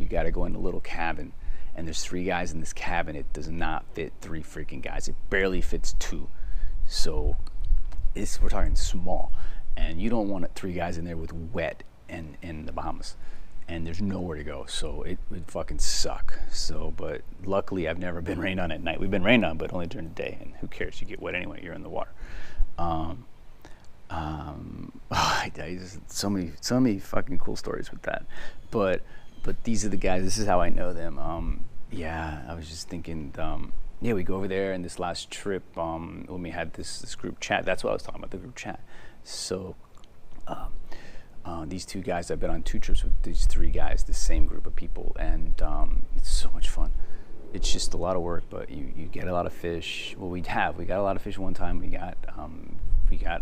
got to go in a little cabin, and there's 3 guys in this cabin. It does not fit 3 freaking guys. It barely fits 2. So we're talking small, and you don't want 3 guys in there with wet and in the Bahamas, and there's nowhere to go. So it would fucking suck. So, but luckily I've never been rained on at night. We've been rained on, but only during the day, and who cares? You get wet anyway. You're in the water. So many fucking cool stories with that. But these are the guys. This is how I know them. Yeah, I was just thinking. Yeah, we go over there, and this last trip, when we had this group chat, that's what I was talking about, the group chat. So, these 2 guys, I've been on 2 trips with these 3 guys, the same group of people, and it's so much fun. It's just a lot of work, but you get a lot of fish. Well, we got a lot of fish one time. We got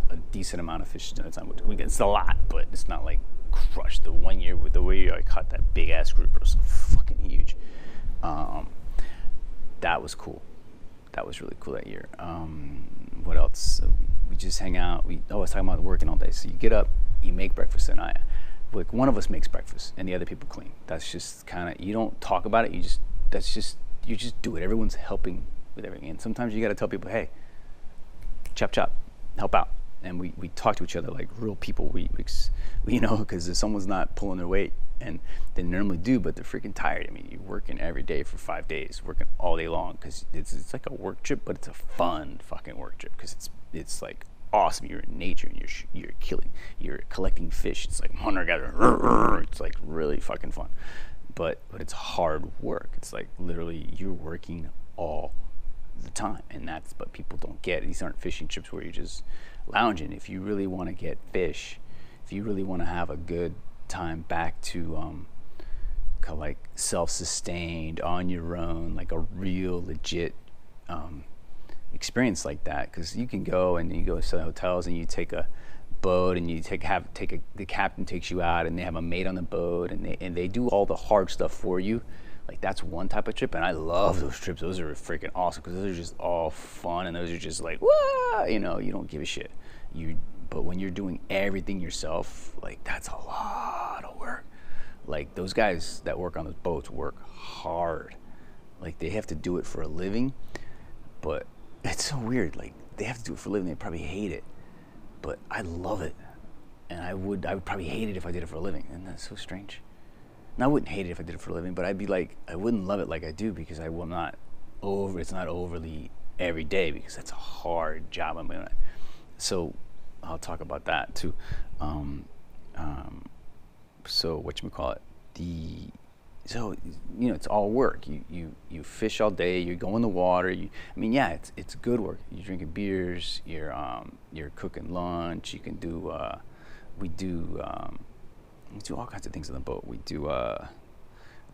a decent amount of fish another time. It's a lot, but it's not like crushed. The one year with the way I caught that big ass grouper was fucking huge. That was cool. That was really cool that year. What else? So we just hang out. I was talking about working all day. So you get up, you make breakfast, and one of us makes breakfast, and the other people clean. That's just kind of, you don't talk about it. You just do it. Everyone's helping with everything. And sometimes you got to tell people, hey, chop chop, help out. And we talk to each other like real people. We because if someone's not pulling their weight, and they normally do, but they're freaking tired. I mean, you're working every day for 5 days, working all day long, because it's like a work trip, but it's a fun fucking work trip, because it's like awesome. You're in nature, and you're collecting fish. It's like hunter gatherer. It's like really fucking fun, but it's hard work. It's like literally you're working all the time, and that's what people don't get. These aren't fishing trips where you're just lounging. If you really want to get fish, if you really want to have a good time back to like self-sustained on your own, like a real legit experience like that, because you can go and you go to hotels and you take a boat and you the captain takes you out and they have a mate on the boat and they do all the hard stuff for you. Like, that's one type of trip, and I love those trips. Those are freaking awesome, because those are just all fun, and those are just like, whoa, you don't give a shit. But when you're doing everything yourself, like, that's a lot of work. Like, those guys that work on those boats work hard. Like, they have to do it for a living, but it's so weird. Like, they have to do it for a living. They probably hate it, but I love it, and I would probably hate it if I did it for a living, and that's so strange. And I wouldn't hate it if I did it for a living, but I'd be like, I wouldn't love it like I do, because it's not overly every day, because that's a hard job. So I'll talk about that too. So whatchamacallit, it's all work. You fish all day, you go in the water, it's good work. You're drinking beers, you're cooking lunch, you can do, we do all kinds of things on the boat. We do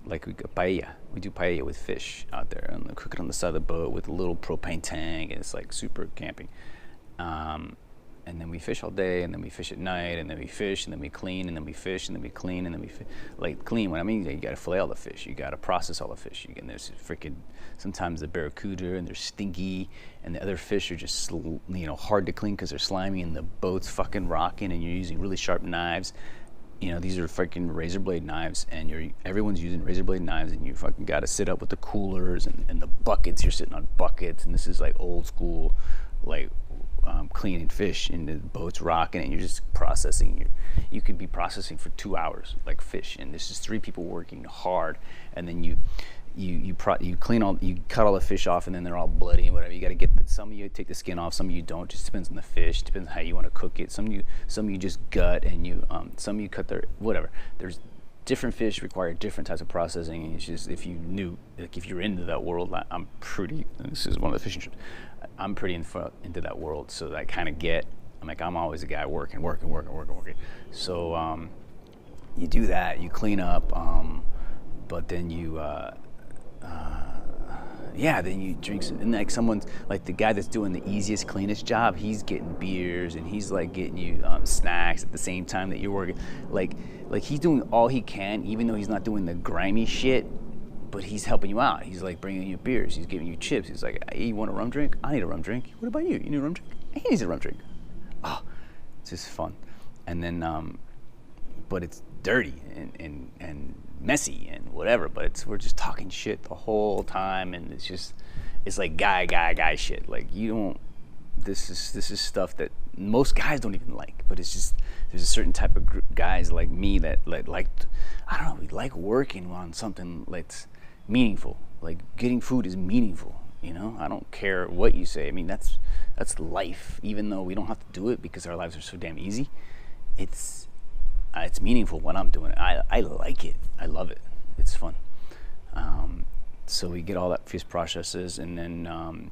paella. We do paella with fish out there, and they cook it on the side of the boat with a little propane tank, and it's like super camping. And then we fish all day, and then we fish at night, and then we fish, and then we clean, and then we fish, and then we clean, and then we clean. What I mean, you got to fillet all the fish, you got to process all the fish. And there's freaking sometimes the barracuda, and they're stinky, and the other fish are just hard to clean because they're slimy, and the boat's fucking rocking, and you're using really sharp knives. These are freaking razor blade knives, and everyone's using razor blade knives, and you fucking got to sit up with the coolers and the buckets. You're sitting on buckets, and this is like old school, like cleaning fish, and the boat's rocking, and you're just processing. You could be processing for 2 hours, like fish, and this is 3 people working hard, and then you cut all the fish off, and then they're all bloody and whatever. You got to get some of you take the skin off, some of you don't. Just depends on the fish, depends on how you want to cook it. Some of you just gut, and some of you cut their whatever. There's different fish require different types of processing, and it's just, if you knew, like, if you're into that world, this is one of the fishing trips, I'm pretty into that world, so I kind of I'm always a guy working. So you do that, you clean up, but then then you drink some, and like someone's like the guy that's doing the easiest, cleanest job, he's getting beers, and he's like getting you snacks at the same time that you're working. Like he's doing all he can, even though he's not doing the grimy shit, but he's helping you out. He's like bringing you beers, he's giving you chips. He's like, hey, you want a rum drink? I need a rum drink. What about you? You need a rum drink? He needs a rum drink. Oh, it's just fun. And then, but it's dirty, and messy and whatever, but we're just talking shit the whole time, and it's like guy shit. Like, you don't. This is stuff that most guys don't even like, but it's just, there's a certain type of guys like me that like I don't know, we like working on something that's meaningful. Like, getting food is meaningful, you know. I don't care what you say. I mean, that's life. Even though we don't have to do it because our lives are so damn easy, it's meaningful when I'm doing it. I like it. I love it. It's fun. So we get all that fish processes, and then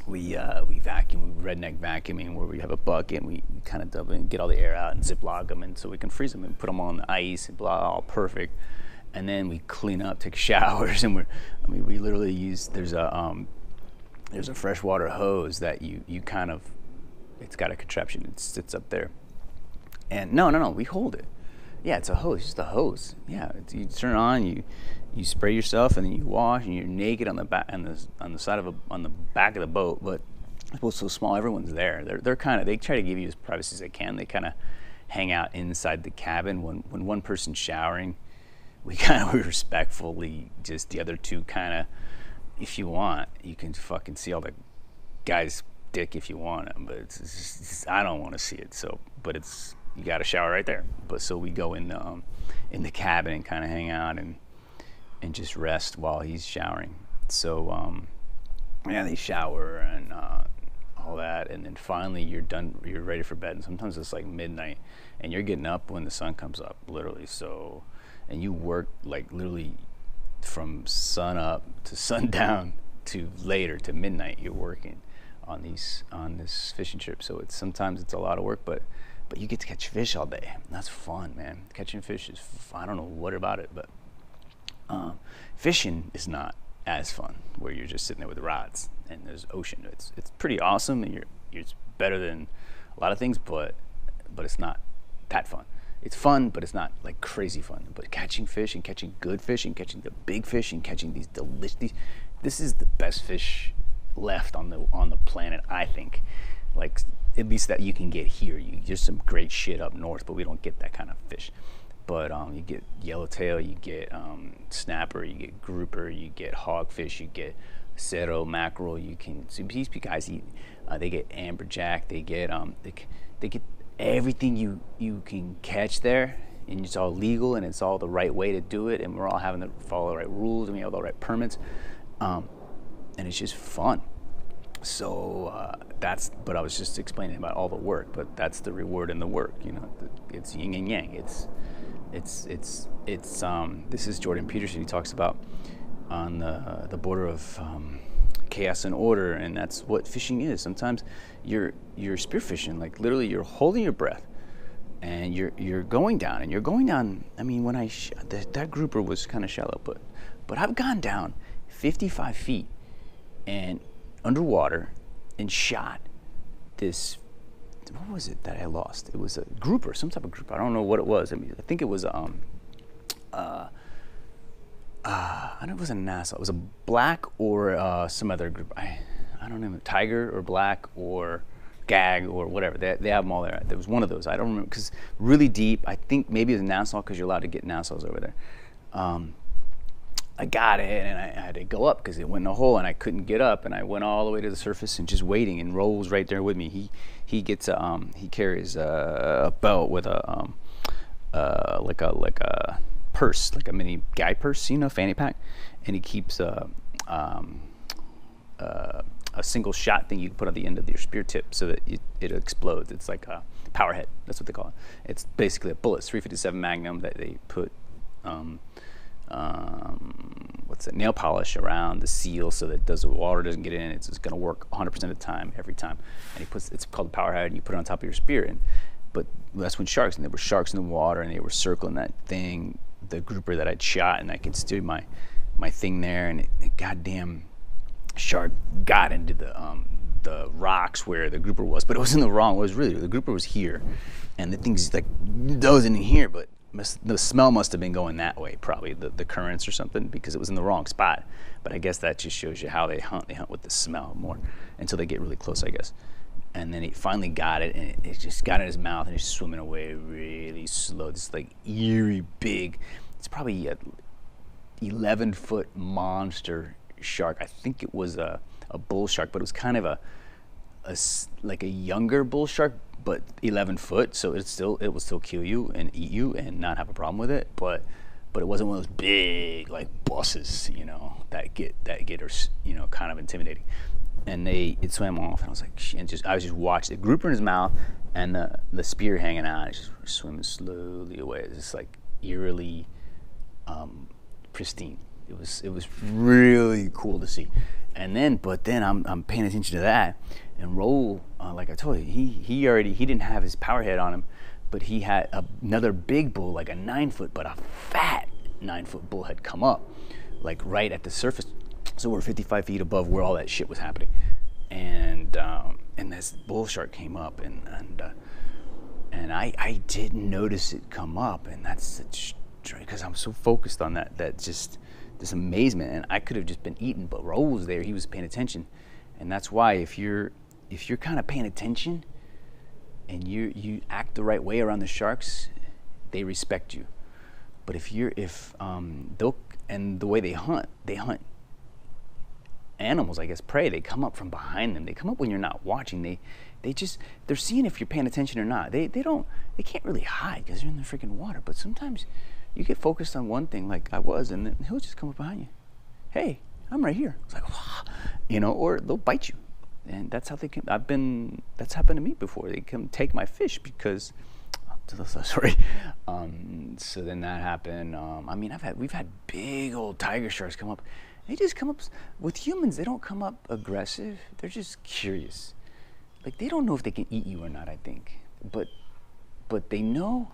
we vacuum, we redneck vacuuming, where we have a bucket and we kind of double and get all the air out and ziploc them, and so we can freeze them and put them on the ice and blah, all perfect. And then we clean up, take showers, and we literally use, there's a freshwater hose that you kind of, it's got a contraption, it sits up there. And no, we hold it. Yeah, it's a hose, just a hose. Yeah, you turn it on, you spray yourself, and then you wash, and you're naked on the back, on the back of the boat. But the boat's so small, everyone's there. They're kind of, they try to give you as privacy as they can. They kind of hang out inside the cabin. When one person's showering, we respectfully, just the other two kind of, if you want, you can fucking see all the guy's dick if you want it, but it's I don't want to see it. So, but you got a shower right there. But so we go in the cabin and kind of hang out and just rest while he's showering. So yeah, they shower and all that, and then finally you're done, you're ready for bed. And sometimes it's like midnight, and you're getting up when the sun comes up, literally. So, and you work like literally from sun up to sundown to later to midnight. You're working on this fishing trip. So sometimes it's a lot of work, but you get to catch fish all day. That's fun, man. Catching fish is I don't know what about it, but fishing is not as fun, where you're just sitting there with rods and there's ocean. It's pretty awesome, and it's better than a lot of things, but it's not that fun. It's fun, but it's not like crazy fun. But catching fish and catching good fish and catching the big fish and catching these delicious, this is the best fish left on the planet, I think. Like, at least that you can get here. There's some great shit up north, but we don't get that kind of fish. But you get yellowtail, you get snapper, you get grouper, you get hogfish, you get cerro, mackerel. You can, so these guys eat. They get amberjack. They get everything you can catch there, and it's all legal, and it's all the right way to do it, and we're all having to follow the right rules, and we have the right permits, and it's just fun. So but I was just explaining about all the work, but that's the reward in the work, you know. It's yin and yang. It's this is Jordan Peterson. He talks about on the border of chaos and order, and that's what fishing is. Sometimes you're spearfishing, like literally you're holding your breath, and you're going down, and you're going down. I mean, when that grouper was kind of shallow, but I've gone down 55 feet and underwater and shot this, what was it that I lost? It was a grouper, some type of grouper. I don't know what it was. I mean, I think it was I don't know if it was a Nassau. It was a black or some other group. I don't know, tiger or black or gag or whatever. They have them all there. There was one of those. I don't remember, because really deep. I think maybe it was Nassau, because you're allowed to get Nassaus over there. I got it, and I had to go up because it went in a hole, and I couldn't get up, and I went all the way to the surface and just waiting, and Ro was right there with me. He gets he carries a belt with a like a purse, like a mini guy purse, you know, fanny pack, and he keeps a single shot thing you can put on the end of your spear tip so that it explodes. It's like a power head. That's what they call it. It's basically a bullet, 357 Magnum that they put nail polish around the seal so that the water doesn't get in. It's going to work 100% of the time, every time. And it's called the power head, and you put it on top of your spear. But that's when sharks, and there were sharks in the water, and they were circling that thing, the grouper that I'd shot, and I could steer my thing there, and it goddamn shark got into the rocks where the grouper was, but it was in the wrong. It was really, the grouper was here, and the thing's like dozing in here, but the smell must have been going that way, probably the currents or something, because it was in the wrong spot. But I guess that just shows you how they hunt. They hunt with the smell more until they get really close, I guess. And then he finally got it, and it just got in his mouth, and he's swimming away really slow. This like eerie big. It's probably 11-foot monster shark. I think it was a bull shark, but it was kind of like a younger bull shark, but 11 foot. So it will still kill you and eat you and not have a problem with it. But it wasn't one of those big like buses, that get kind of intimidating. And it swam off, and I was like, I was just watching the grouper in his mouth and the spear hanging out. It's just swimming slowly away. It's just like eerily pristine. It was really cool to see. But then I'm paying attention to that, and Raul, like I told you, he didn't have his power head on him, but he had another big bull, like a 9-foot, but a fat 9-foot bull had come up, like right at the surface. So we're 55 feet above where all that shit was happening, and this bull shark came up, and I didn't notice it come up, and that's such because I'm so focused on that just this amazement, and I could have just been eaten, but Raul was there. He was paying attention, and that's why if you're kind of paying attention and you act the right way around the sharks, they respect you. But and the way they hunt animals, I guess, prey. They come up from behind them. They come up when you're not watching. They're seeing if you're paying attention or not. They can't really hide because you're in the freaking water. But sometimes you get focused on one thing, like I was, and then he'll just come up behind you. Hey, I'm right here. It's like, wow. Or they'll bite you, and that's how they can. That's happened to me before. They come take my fish because. Sorry. So then that happened. We've had big old tiger sharks come up. They just come up with humans. They don't come up aggressive. They're just curious. Like they don't know if they can eat you or not. I think, but they know.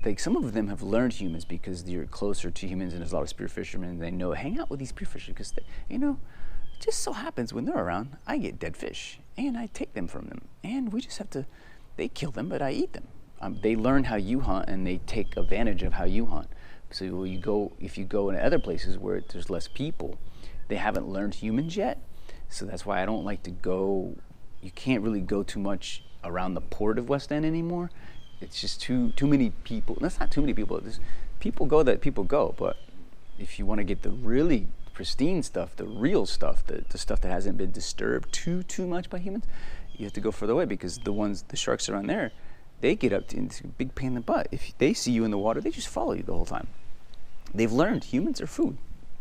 Like some of them have learned humans because you're closer to humans, and there's a lot of spear fishermen. They know hang out with these spear fishermen because it just so happens when they're around, I get dead fish and I take them from them, and we just have to. They kill them, but I eat them. They learn how you hunt, and they take advantage of how you hunt. So if you go in other places where there's less people, they haven't learned humans yet. So that's why I don't like to go. You can't really go too much around the port of West End anymore. It's just too many people. That's not too many people. There's people go. But if you want to get the really pristine stuff, the real stuff, the stuff that hasn't been disturbed too much by humans, you have to go further away because the sharks around there. They get up into a big pain in the butt. If they see you in the water, they just follow you the whole time. They've learned humans are food,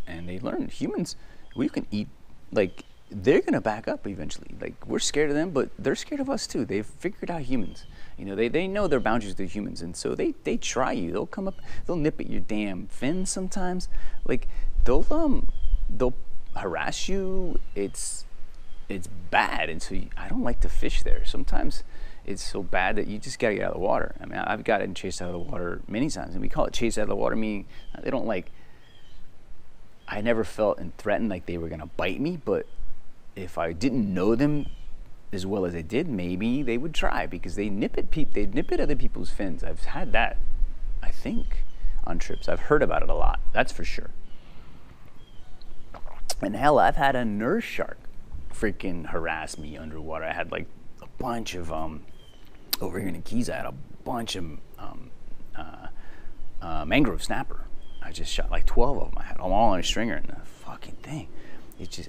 and they learned humans we can eat. Like they're gonna back up eventually. Like we're scared of them, but they're scared of us too. They've figured out humans. They know their boundaries to humans, and so they try you. They'll come up. They'll nip at your damn fins sometimes. Like they'll harass you. It's bad, and so I don't like to fish there. Sometimes. It's so bad that you just gotta get out of the water. I mean, I've gotten chased out of the water many times, and we call it chase out of the water, meaning they don't I never felt threatened like they were gonna bite me, but if I didn't know them as well as they did, maybe they would try because they nip at other people's fins. I've had that, I think, on trips. I've heard about it a lot, that's for sure. And hell, I've had a nurse shark freaking harass me underwater. I had like a bunch of over here in the Keys, I had a bunch of mangrove snapper. I just shot like 12 of them. I had them all on a stringer, and the fucking thing.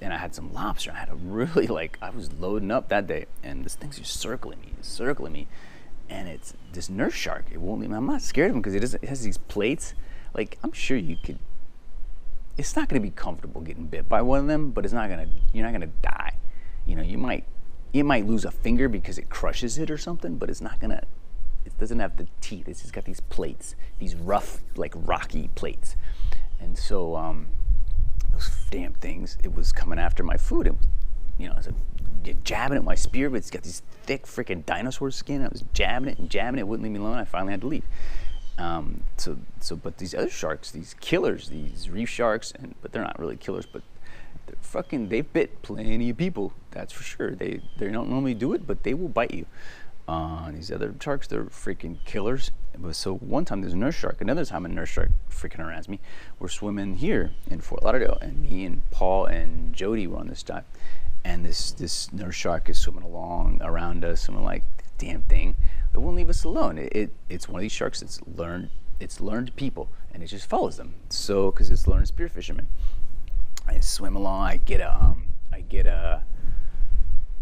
And I had some lobster. I had a really I was loading up that day, and this thing's just circling me, and it's this nurse shark. It won't leave me. I'm not scared of him because it has these plates. Like I'm sure you could. It's not going to be comfortable getting bit by one of them, but you're not going to die. It might lose a finger because it crushes it or something, but it doesn't have the teeth. It's just got these plates, these rough, like rocky plates. And so those damn things, it was coming after my food. It was, jabbing at my spear, but it's got these thick freaking dinosaur skin. I was jabbing it, it wouldn't leave me alone. I finally had to leave. But these other sharks, these killers, these reef sharks, but they're not really killers, but they've bit plenty of people, that's for sure. They don't normally do it, but they will bite you. These other sharks, they're freaking killers. So one time there's a nurse shark, another time a nurse shark freaking harassed me. We're swimming here in Fort Lauderdale, and me and Paul and Jody were on this dive, and this nurse shark is swimming along around us, and we're like, damn thing, it won't leave us alone. It's one of these sharks that's learned people, and it just follows them. So, because it's learned spear fishermen, I swim along. I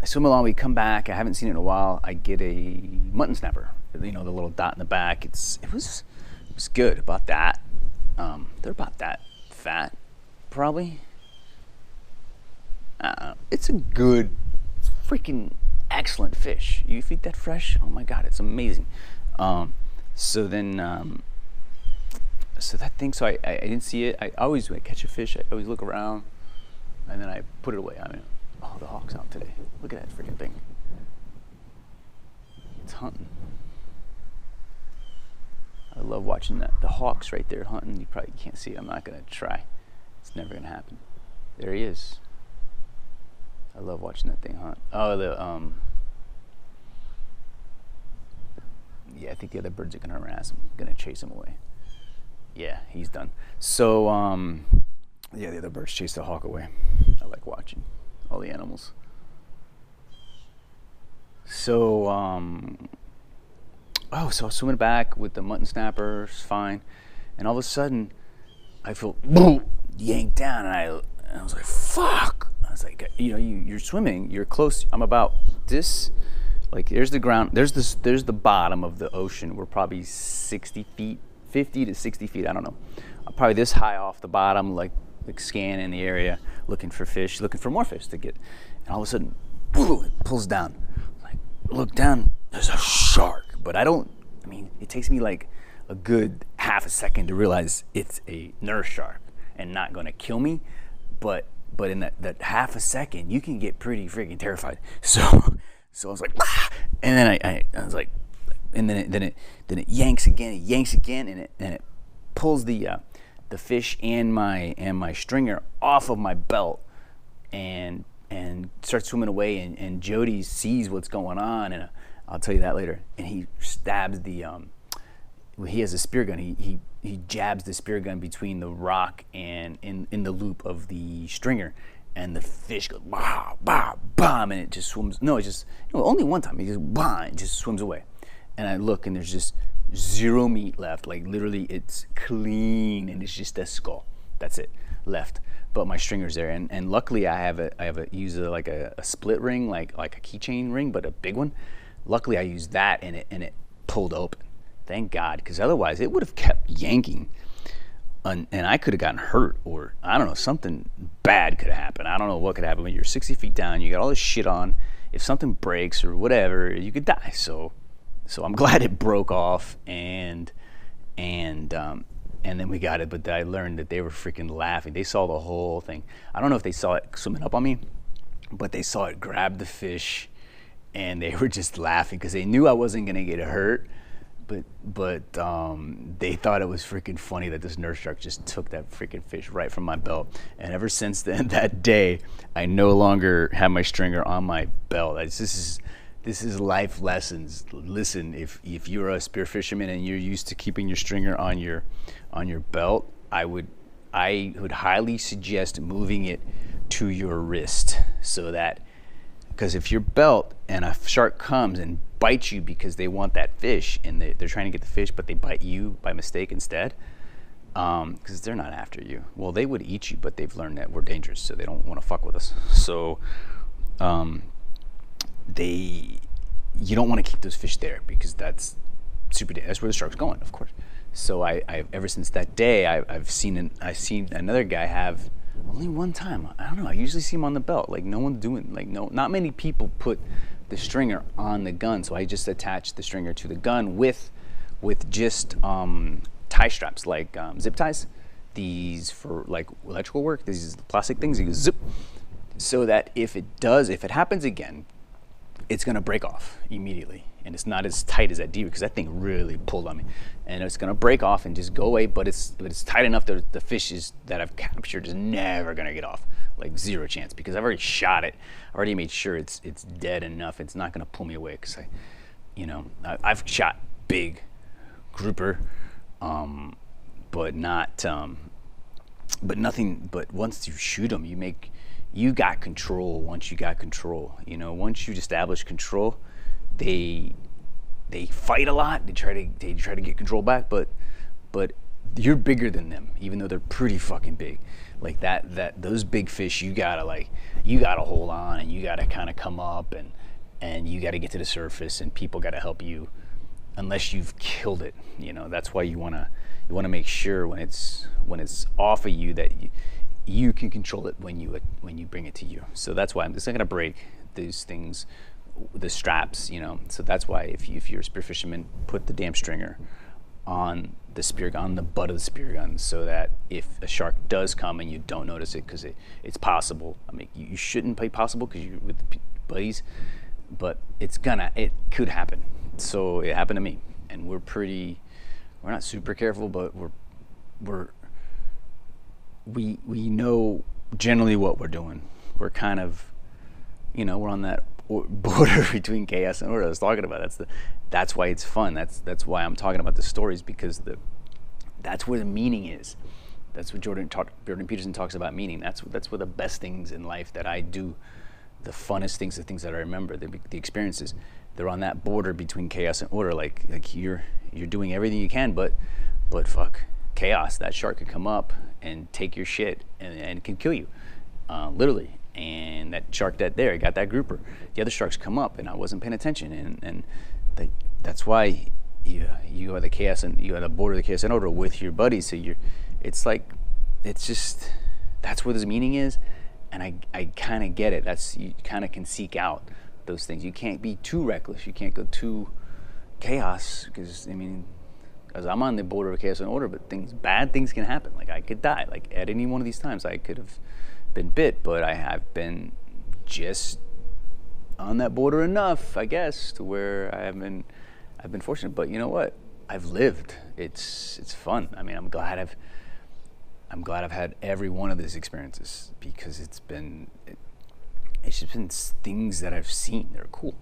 swim along. We come back. I haven't seen it in a while. I get a mutton snapper. You know, the little dot in the back. It was good. About that. They're about that fat, probably. It's a good, freaking excellent fish. You feed that fresh, oh my god, it's amazing. So that thing, so I didn't see it. I always, when I catch a fish, I always look around, and then I put it away. I mean, oh, the hawk's out today. Look at that freaking thing. It's hunting. I love watching that. The hawk's right there hunting. You probably can't see it. I'm not gonna try. It's never gonna happen. There he is. I love watching that thing hunt. Oh, yeah, I think the other birds are gonna harass him. Gonna chase him away. Yeah, he's done. So, yeah, the other birds chase the hawk away. I like watching all the animals. So, so I was swimming back with the mutton snappers, fine, and all of a sudden, I feel boom, yanked down, and I was like, fuck. I was like, you're swimming, you're close. I'm about this, like, there's the ground, there's the bottom of the ocean. We're probably 60 feet, 50 to 60 feet, I don't know. I'm probably this high off the bottom, like scanning the area, looking for fish, looking for more fish to get. And all of a sudden, boom, it pulls down. Like, look down, there's a shark. But it takes me like a good half a second to realize it's a nurse shark and not gonna kill me. But in that half a second, you can get pretty freaking terrified. So I was like, ah! And then I was like, and then it yanks again, and it pulls the fish and my stringer off of my belt, and starts swimming away. And Jody sees what's going on, and I'll tell you that later. And he stabs he has a spear gun. He jabs the spear gun between the rock and in the loop of the stringer, and the fish goes bah bah bah, and it just swims. No, it just only one time. He just bah, it just swims away. And I look, and there's just zero meat left. Like, literally, it's clean, and it's just a skull. That's it left. But my stringer's there, and luckily I use a split ring, like a keychain ring, but a big one. Luckily I used that, and it pulled open. Thank God, because otherwise it would have kept yanking, and I could have gotten hurt, or I don't know, something bad could have happened. I don't know what could happen when you're 60 feet down. You got all this shit on. If something breaks or whatever, you could die. So I'm glad it broke off, and then we got it. But I learned that they were freaking laughing. They saw the whole thing. I don't know if they saw it swimming up on me, but they saw it grab the fish, and they were just laughing because they knew I wasn't gonna get hurt. But they thought it was freaking funny that this nurse shark just took that freaking fish right from my belt. And ever since then, that day, I no longer have my stringer on my belt. This is life lessons. Listen, if you're a spear fisherman and you're used to keeping your stringer on your belt, I would highly suggest moving it to your wrist, so that, because if your belt and a shark comes and bites you because they want that fish, and they're trying to get the fish, but they bite you by mistake instead, because they're not after you. Well, they would eat you, but they've learned that we're dangerous, so they don't want to fuck with us. So you don't want to keep those fish there, because that's super dangerous. That's where the shark's going, of course. So I ever since that day, I've seen another guy have, only one time, I don't know, I usually see him on the belt. Like, no one's doing, like, not many people put the stringer on the gun, so I just attached the stringer to the gun with just tie straps, like zip ties. These for like electrical work. These plastic things. You zip, so that if it happens again, it's gonna break off immediately, and it's not as tight as that deer, because that thing really pulled on me, and it's gonna break off and just go away. But it's tight enough that the fish that I've captured is never gonna get off. Like, zero chance, because I've already shot it. I already made sure it's dead enough. It's not gonna pull me away, because I've shot big grouper, but nothing. But once you shoot them, you got control. Once you got control, once you establish control, they fight a lot. They try to get control back, but you're bigger than them, even though they're pretty fucking big. Like those big fish, you gotta hold on, and you gotta kind of come up, and you gotta get to the surface, and people gotta help you, unless you've killed it. That's why you wanna make sure when it's off of you that you can control it when you bring it to you. So that's why I'm just not gonna break these things, the straps. So that's why if you're a spear fisherman, put the damn stringer on the spear gun, on the butt of the spear gun, so that if a shark does come and you don't notice it, because it's possible. I mean, you shouldn't play possible because you're with buddies, but it could happen. So it happened to me, and we're not super careful, but we know generally what we're doing. We're kind of, we're on that border between chaos and order I was talking about. That's why it's fun. That's why I'm talking about the stories, because that's where the meaning is. That's what Jordan Peterson talks about, meaning. That's where the best things in life that I do, the funnest things, the things that I remember, the experiences, they're on that border between chaos and order. Like you're doing everything you can, but fuck, chaos. That shark could come up and take your shit and it can kill you, literally. And that shark got that grouper. The other sharks come up, and I wasn't paying attention, and that's why you are the chaos, and you are the border of the chaos and order with your buddies. So it's just that's where this meaning is, and I kind of get it. You kind of can seek out those things. You can't be too reckless. You can't go too chaos, because as I'm on the border of chaos and order, but bad things can happen. Like I could die. Like at any one of these times, I could have been bit, but I have been just on that border enough, I guess, to where I've been fortunate. But you know what? I've lived. It's fun. I'm glad I've had every one of these experiences, because it's just been things that I've seen that are cool.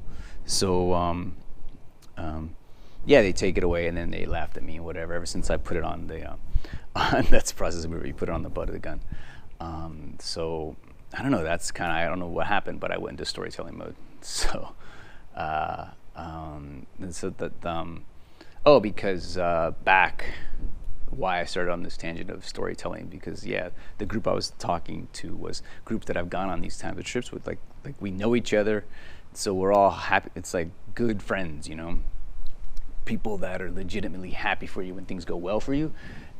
So yeah, they take it away and then they laughed at me and whatever. Ever since I put it on that's the process where you put it on the butt of the gun. So I don't know. I don't know what happened, but I went into storytelling mode. So, because back why I started on this tangent of storytelling, because the group I was talking to was a group that I've gone on these kinds of trips with. Like we know each other, so we're all happy. It's like good friends, people that are legitimately happy for you when things go well for you.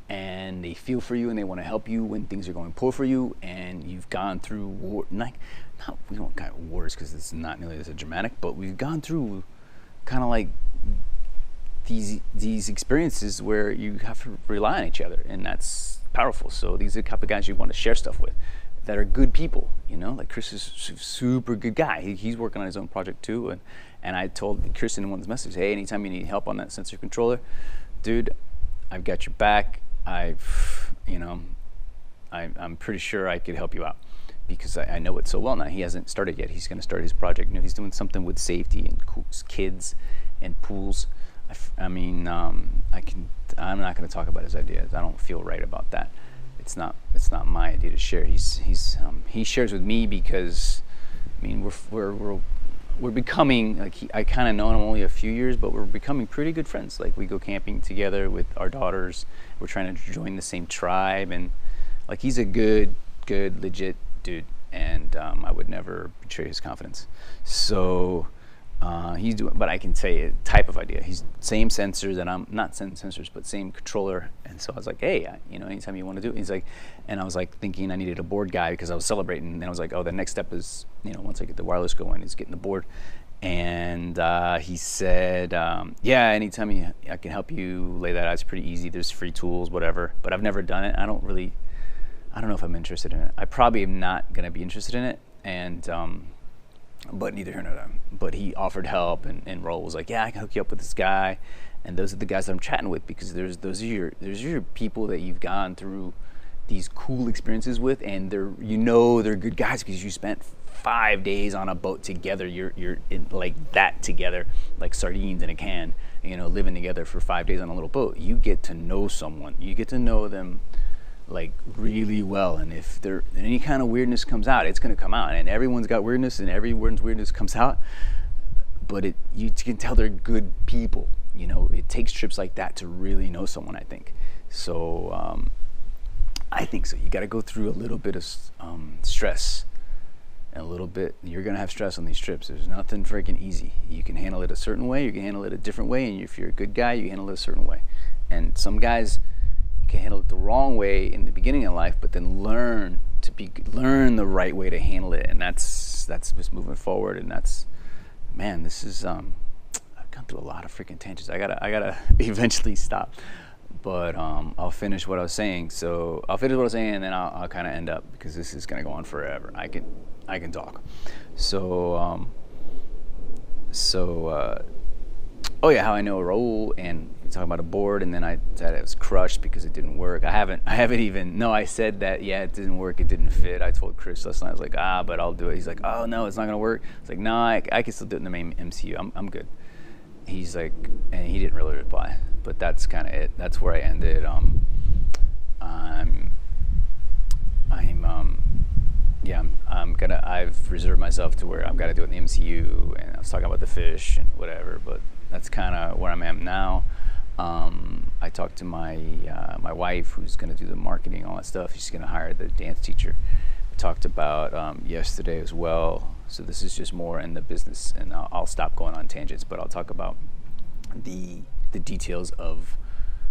And they feel for you, and they want to help you when things are going poor for you, and you've gone through war. We don't got wars because it's not nearly as dramatic, but we've gone through kind of like these experiences where you have to rely on each other, and that's powerful. So these are the type of guys you want to share stuff with, that are good people. Like Chris is a super good guy. He's working on his own project too, and I told Chris in one of his messages, hey, anytime you need help on that sensor controller, dude, I've got your back. I'm pretty sure I could help you out, because I know it so well now. He hasn't started yet. He's going to start his project. He's doing something with safety and kids and pools. I'm not going to talk about his ideas. I don't feel right about that. It's not my idea to share. He shares with me because we're becoming, I kind of know him only a few years, but we're becoming pretty good friends. Like we go camping together with our daughters. We're trying to join the same tribe, and he's a good, legit dude, and I would never betray his confidence. So he's doing, but I can say a type of idea. He's same sensors, and I'm not same sensors, but same controller. And so I was like, hey, anytime you want to do it. He's like, and I was like thinking I needed a board guy because I was celebrating. And I was like, oh, the next step is, once I get the wireless going, is getting the board. And he said, yeah, anytime I can help you lay that out. It's pretty easy. There's free tools, whatever. But I've never done it. I don't know if I'm interested in it. I probably am not going to be interested in it. And but neither here nor there. But he offered help, and Raul was like, yeah, I can hook you up with this guy. And those are the guys that I'm chatting with, because those are your people that you've gone through these cool experiences with, and they're good guys because you spent 5 days on a boat together. You're in like that together, like sardines in a can, living together for 5 days on a little boat. You get to know someone. You get to know them like really well, and if any kind of weirdness comes out, it's going to come out, and everyone's got weirdness, and everyone's weirdness comes out, but you can tell they're good people. It takes trips like that to really know someone, I think. So I think so. You got to go through a little bit of stress. And a little bit, you're going to have stress on these trips. There's nothing freaking easy. You can handle it a certain way, you can handle it a different way, and if you're a good guy, you handle it a certain way. And some guys can handle it the wrong way in the beginning of life, but then learn the right way to handle it, and that's just moving forward. And that's, man, this is I've gone through a lot of freaking tangents. I gotta eventually stop. But I'll finish what I was saying. So I'll finish what I was saying, and then I'll kind of end up, because this is gonna go on forever. I can talk. So oh yeah, how I know Raul, and talking about a board, and then I said it was crushed because it didn't work. I said that, yeah, it didn't work, it didn't fit. I told Chris last night, I was like, but I'll do it. He's like, oh no, it's not gonna work. It's like, no, I can still do it in the main MCU. I'm good. He's like, and he didn't really reply, but that's kind of it. That's where I ended. I've reserved myself to where I've got to do it in the MCU, and I was talking about the fish and whatever, but that's kind of where I'm at now. I talked to my wife, who's going to do the marketing, all that stuff. She's going to hire the dance teacher. We talked about yesterday as well. So this is just more in the business, and I'll stop going on tangents, but I'll talk about the details of,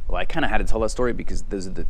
well, I kind of had to tell that story because those are